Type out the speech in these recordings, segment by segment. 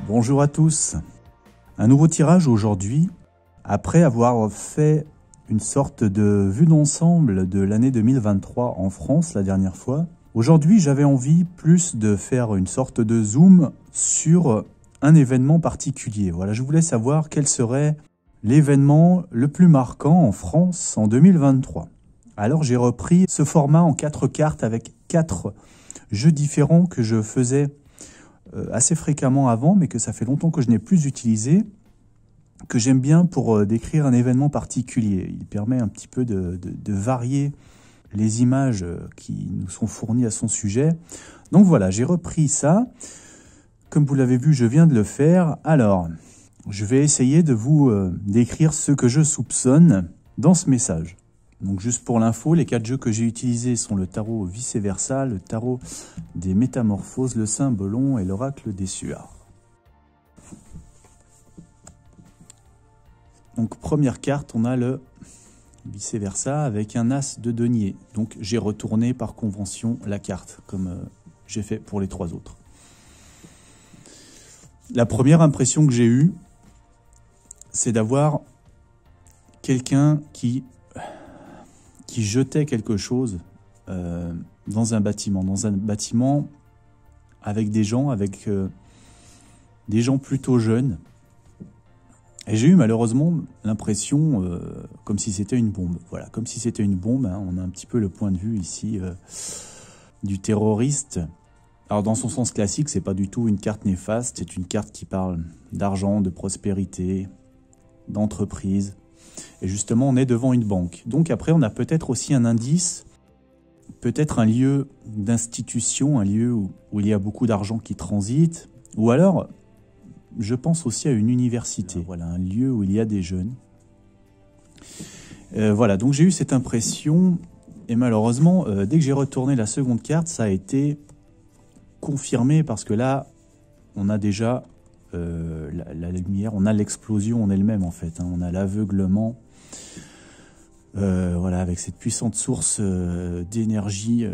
Bonjour à tous. Un nouveau tirage aujourd'hui, après avoir fait une sorte de vue d'ensemble de l'année 2023 en France la dernière fois. Aujourd'hui, j'avais envie plus de faire une sorte de zoom sur un événement particulier. Voilà, je voulais savoir quel serait l'événement le plus marquant en France en 2023. Alors j'ai repris ce format en 4 cartes avec 4 jeux différents que je faisais assez fréquemment avant, mais que ça fait longtemps que je n'ai plus utilisé, que j'aime bien pour décrire un événement particulier. Il permet un petit peu de varier les images qui nous sont fournies à son sujet. Donc voilà, j'ai repris ça. Comme vous l'avez vu, je viens de le faire. Alors, je vais essayer de vous décrire ce que je soupçonne dans ce message. Donc juste pour l'info, les 4 jeux que j'ai utilisés sont le tarot vice-versa, le tarot des métamorphoses, le cymbolon et l'oracle des suards. Donc première carte, on a le vice-versa avec un as de denier. Donc j'ai retourné par convention la carte, comme j'ai fait pour les 3 autres. La première impression que j'ai eue, c'est d'avoir quelqu'un qui jetait quelque chose dans un bâtiment avec des gens plutôt jeunes. Et j'ai eu malheureusement l'impression comme si c'était une bombe. Voilà, comme si c'était une bombe. Hein. On a un petit peu le point de vue ici du terroriste. Alors dans son sens classique, c'est pas du tout une carte néfaste. C'est une carte qui parle d'argent, de prospérité, d'entreprise. Et justement, on est devant une banque. Donc après, on a peut-être aussi un indice, peut-être un lieu d'institution, un lieu où il y a beaucoup d'argent qui transite. Ou alors, je pense aussi à une université. Voilà, un lieu où il y a des jeunes. Voilà, donc j'ai eu cette impression. Et malheureusement, dès que j'ai retourné la seconde carte, ça a été confirmé parce que là, on a déjà la lumière, on a l'explosion en elle-même en fait. Hein, on a l'aveuglement. Voilà, avec cette puissante source d'énergie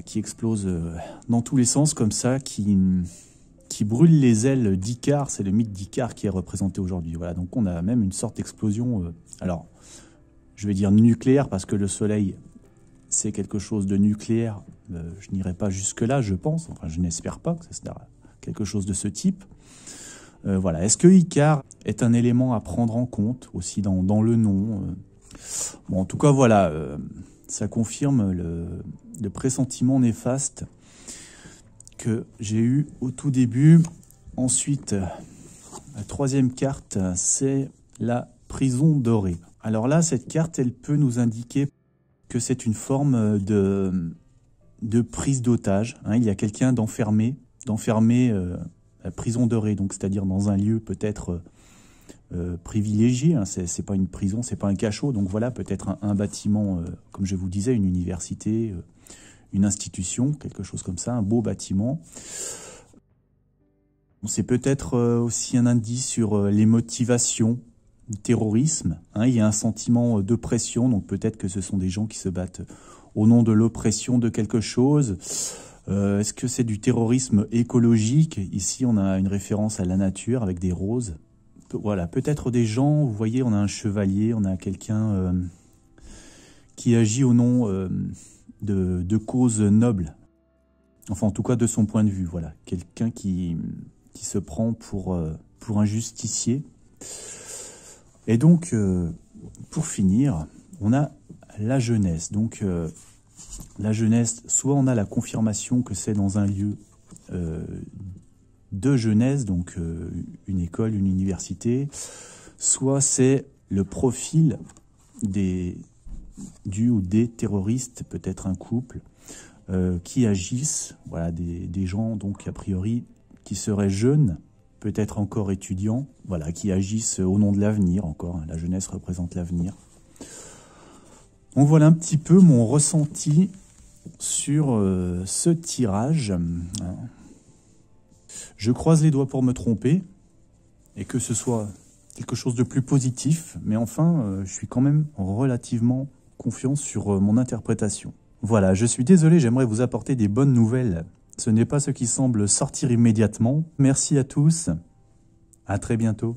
qui explose dans tous les sens comme ça, qui brûle les ailes d'Icare. C'est le mythe d'Icare qui est représenté aujourd'hui. Voilà, donc on a même une sorte d'explosion. Alors, je vais dire nucléaire parce que le Soleil, c'est quelque chose de nucléaire. Je n'irai pas jusque-là, je pense. Enfin, je n'espère pas que ce sera quelque chose de ce type. Voilà. Est-ce que Icare est un élément à prendre en compte aussi dans le nom Bon, en tout cas, voilà, ça confirme le pressentiment néfaste que j'ai eu au tout début. Ensuite, la troisième carte, c'est la prison dorée. Alors là, cette carte, elle peut nous indiquer que c'est une forme de prise d'otage. Hein. Il y a quelqu'un d'enfermé la prison dorée, donc c'est-à-dire dans un lieu peut-être privilégié. Hein. C'est pas une prison, c'est pas un cachot. Donc voilà, peut-être un bâtiment, comme je vous disais, une université, une institution, quelque chose comme ça, un beau bâtiment. C'est peut-être aussi un indice sur les motivations du terrorisme. Hein. Il y a un sentiment d'oppression, donc peut-être que ce sont des gens qui se battent au nom de l'oppression de quelque chose. Est-ce que c'est du terrorisme écologique? Ici, on a une référence à la nature avec des roses. Voilà, peut-être des gens, vous voyez, on a un chevalier, on a quelqu'un qui agit au nom de causes nobles. Enfin, en tout cas, de son point de vue, voilà. Quelqu'un qui se prend pour un justicier. Et donc, pour finir, on a la jeunesse. Donc, la jeunesse, soit on a la confirmation que c'est dans un lieu de jeunesse, donc une école, une université, soit c'est le profil du ou des terroristes, peut-être un couple, qui agissent, voilà, des gens donc a priori qui seraient jeunes, peut-être encore étudiants, voilà, qui agissent au nom de l'avenir encore. Hein, la jeunesse représente l'avenir. Donc voilà un petit peu mon ressenti sur ce tirage. Je croise les doigts pour me tromper et que ce soit quelque chose de plus positif, mais enfin, je suis quand même relativement confiant sur mon interprétation. Voilà, je suis désolé, j'aimerais vous apporter des bonnes nouvelles Ce n'est pas ce qui semble sortir immédiatement. Merci à tous. À très bientôt.